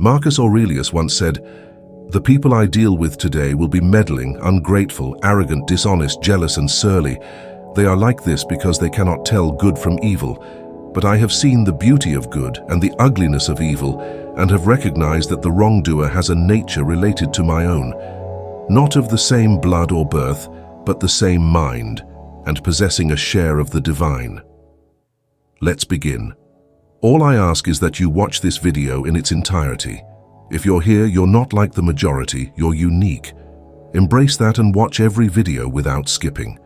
Marcus Aurelius once said, "The people I deal with today will be meddling, ungrateful, arrogant, dishonest, jealous, and surly. They are like this because they cannot tell good from evil. But I have seen the beauty of good and the ugliness of evil, and have recognized that the wrongdoer has a nature related to my own, not of the same blood or birth, but the same mind, and possessing a share of the divine." Let's begin. All I ask is that you watch this video in its entirety. If you're here, you're not like the majority, you're unique. Embrace that and watch every video without skipping.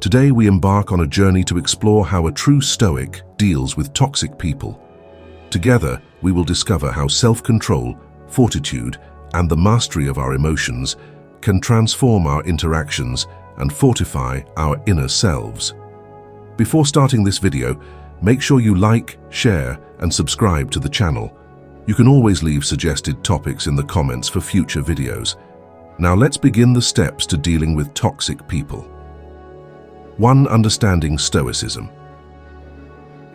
Today we embark on a journey to explore how a true Stoic deals with toxic people. Together, we will discover how self-control, fortitude, and the mastery of our emotions can transform our interactions and fortify our inner selves. Before starting this video, make sure you like, share, and subscribe to the channel. You can always leave suggested topics in the comments for future videos. Now let's begin the steps to dealing with toxic people. 1. Understanding Stoicism.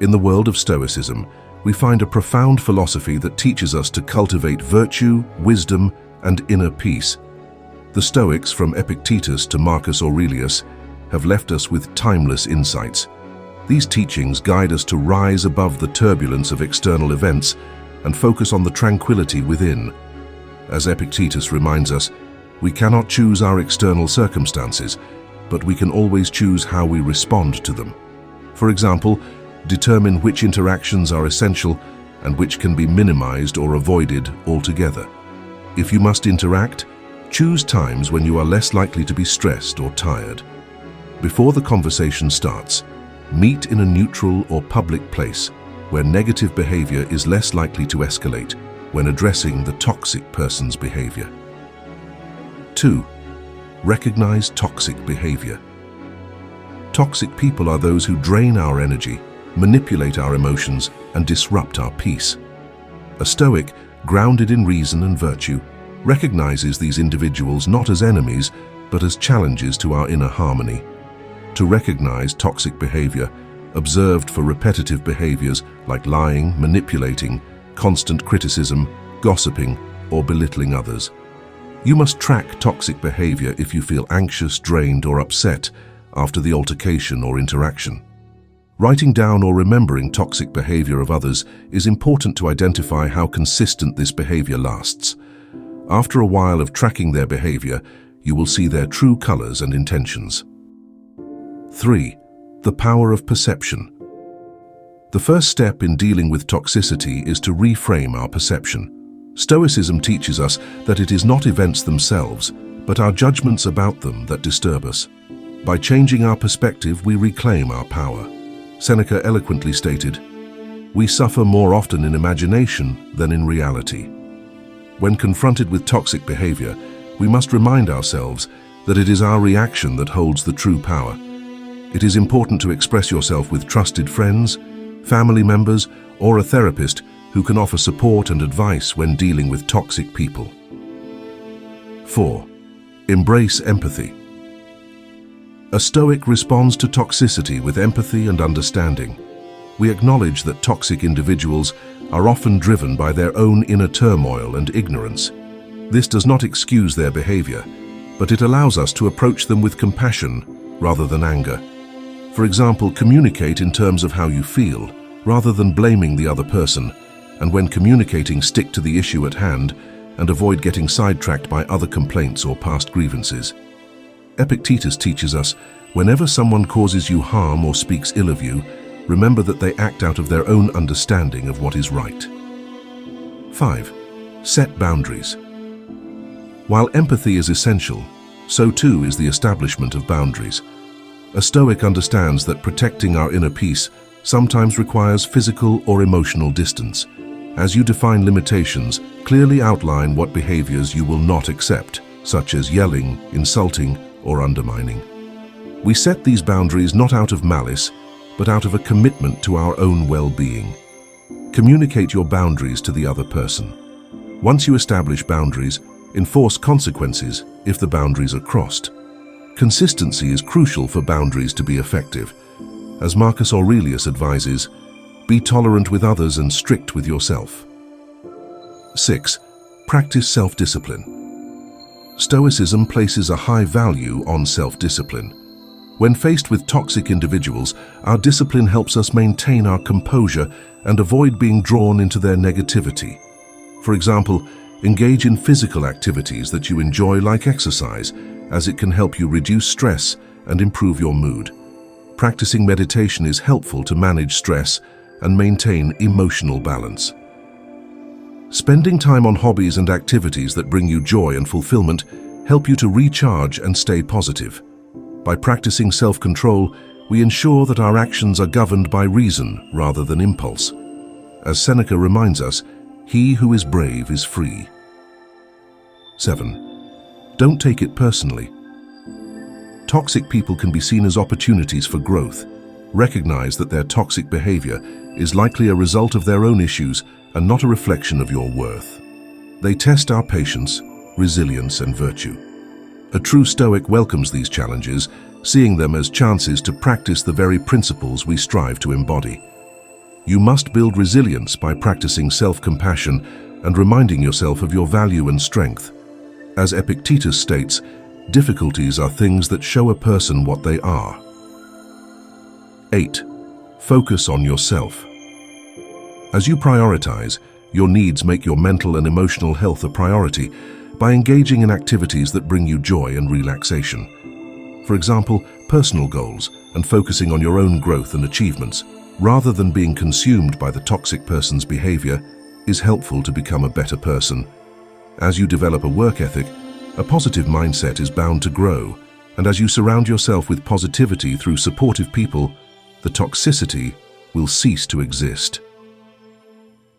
In the world of Stoicism, we find a profound philosophy that teaches us to cultivate virtue, wisdom, and inner peace. The Stoics, from Epictetus to Marcus Aurelius, have left us with timeless insights. These teachings guide us to rise above the turbulence of external events and focus on the tranquility within. As Epictetus reminds us, we cannot choose our external circumstances, but we can always choose how we respond to them. For example, determine which interactions are essential and which can be minimized or avoided altogether. If you must interact, choose times when you are less likely to be stressed or tired. Before the conversation starts, meet in a neutral or public place where negative behavior is less likely to escalate when addressing the toxic person's behavior. 2. Recognize toxic behavior. Toxic people are those who drain our energy, manipulate our emotions, and disrupt our peace. A Stoic, grounded in reason and virtue, recognizes these individuals not as enemies, but as challenges to our inner harmony. To recognize toxic behavior, observed for repetitive behaviors like lying, manipulating, constant criticism, gossiping, or belittling others. You must track toxic behavior if you feel anxious, drained, or upset after the altercation or interaction. Writing down or remembering toxic behavior of others is important to identify how consistent this behavior lasts. After a while of tracking their behavior, you will see their true colors and intentions. 3. The power of perception. The first step in dealing with toxicity is to reframe our perception. Stoicism teaches us that it is not events themselves, but our judgments about them that disturb us. By changing our perspective, we reclaim our power. Seneca eloquently stated, "We suffer more often in imagination than in reality." When confronted with toxic behavior, we must remind ourselves that it is our reaction that holds the true power. It is important to express yourself with trusted friends, family members, or a therapist who can offer support and advice when dealing with toxic people. 4. Embrace empathy. A Stoic responds to toxicity with empathy and understanding. We acknowledge that toxic individuals are often driven by their own inner turmoil and ignorance. This does not excuse their behavior, but it allows us to approach them with compassion rather than anger. For example, communicate in terms of how you feel, rather than blaming the other person, and when communicating, stick to the issue at hand and avoid getting sidetracked by other complaints or past grievances. Epictetus teaches us, whenever someone causes you harm or speaks ill of you, remember that they act out of their own understanding of what is right. 5. Set boundaries. While empathy is essential, so too is the establishment of boundaries. A Stoic understands that protecting our inner peace sometimes requires physical or emotional distance. As you define limitations, clearly outline what behaviors you will not accept, such as yelling, insulting, or undermining. We set these boundaries not out of malice, but out of a commitment to our own well-being. Communicate your boundaries to the other person. Once you establish boundaries, enforce consequences if the boundaries are crossed. Consistency is crucial for boundaries to be effective. As Marcus Aurelius advises, be tolerant with others and strict with yourself. 6. Practice self-discipline. Stoicism places a high value on self-discipline. When faced with toxic individuals, our discipline helps us maintain our composure and avoid being drawn into their negativity. For example, engage in physical activities that you enjoy, like exercise, as it can help you reduce stress and improve your mood. Practicing meditation is helpful to manage stress and maintain emotional balance. Spending time on hobbies and activities that bring you joy and fulfillment help you to recharge and stay positive. By practicing self-control, we ensure that our actions are governed by reason rather than impulse. As Seneca reminds us, he who is brave is free. 7. Don't take it personally. Toxic people can be seen as opportunities for growth. Recognize that their toxic behavior is likely a result of their own issues and not a reflection of your worth. They test our patience, resilience, and virtue. A true Stoic welcomes these challenges, seeing them as chances to practice the very principles we strive to embody. You must build resilience by practicing self-compassion and reminding yourself of your value and strength. As Epictetus states, difficulties are things that show a person what they are. 8. Focus on yourself. As you prioritize, your needs make your mental and emotional health a priority by engaging in activities that bring you joy and relaxation. For example, personal goals and focusing on your own growth and achievements, rather than being consumed by the toxic person's behavior, is helpful to become a better person. As you develop a work ethic, a positive mindset is bound to grow, and as you surround yourself with positivity through supportive people, the toxicity will cease to exist.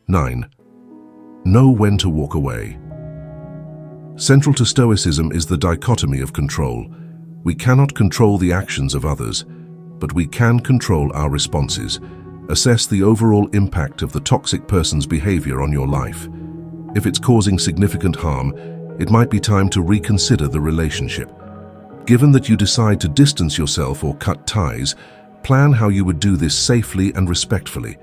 9. Know when to walk away. Central to Stoicism is the dichotomy of control. We cannot control the actions of others, but we can control our responses. Assess the overall impact of the toxic person's behavior on your life. If it's causing significant harm, it might be time to reconsider the relationship. Given that you decide to distance yourself or cut ties, plan how you would do this safely and respectfully.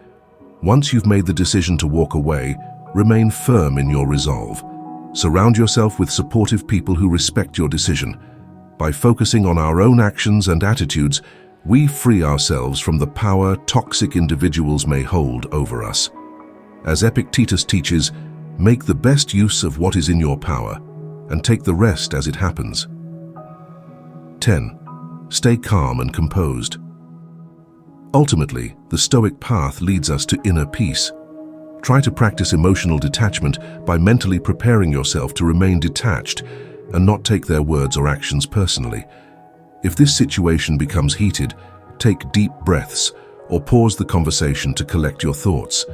Once you've made the decision to walk away, remain firm in your resolve. Surround yourself with supportive people who respect your decision. By focusing on our own actions and attitudes, we free ourselves from the power toxic individuals may hold over us. As Epictetus teaches, make the best use of what is in your power, and take the rest as it happens. 10. Stay calm and composed. Ultimately, the Stoic path leads us to inner peace. Try to practice emotional detachment by mentally preparing yourself to remain detached and not take their words or actions personally. If this situation becomes heated, take deep breaths or pause the conversation to collect your thoughts.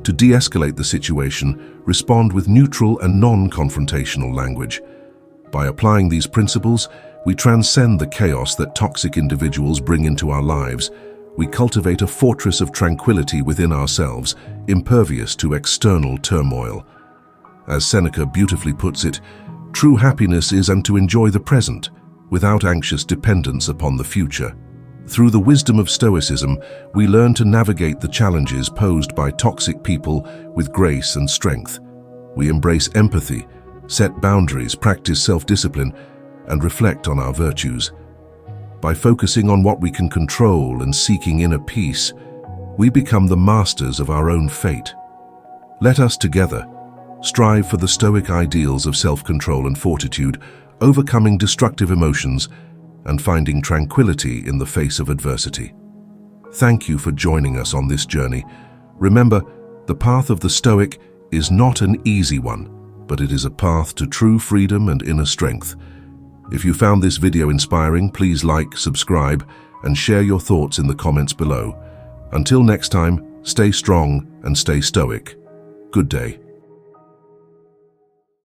To de-escalate the situation, respond with neutral and non-confrontational language. By applying these principles, we transcend the chaos that toxic individuals bring into our lives. We cultivate a fortress of tranquility within ourselves, impervious to external turmoil. As Seneca beautifully puts it, true happiness is to enjoy the present, without anxious dependence upon the future. Through the wisdom of Stoicism, we learn to navigate the challenges posed by toxic people with grace and strength. We embrace empathy, set boundaries, practice self-discipline, and reflect on our virtues. By focusing on what we can control and seeking inner peace, we become the masters of our own fate. Let us together strive for the Stoic ideals of self-control and fortitude, overcoming destructive emotions and finding tranquility in the face of adversity. Thank you for joining us on this journey. Remember, the path of the Stoic is not an easy one, but it is a path to true freedom and inner strength. If you found this video inspiring, please like, subscribe, and share your thoughts in the comments below. Until next time, stay strong and stay stoic. Good day.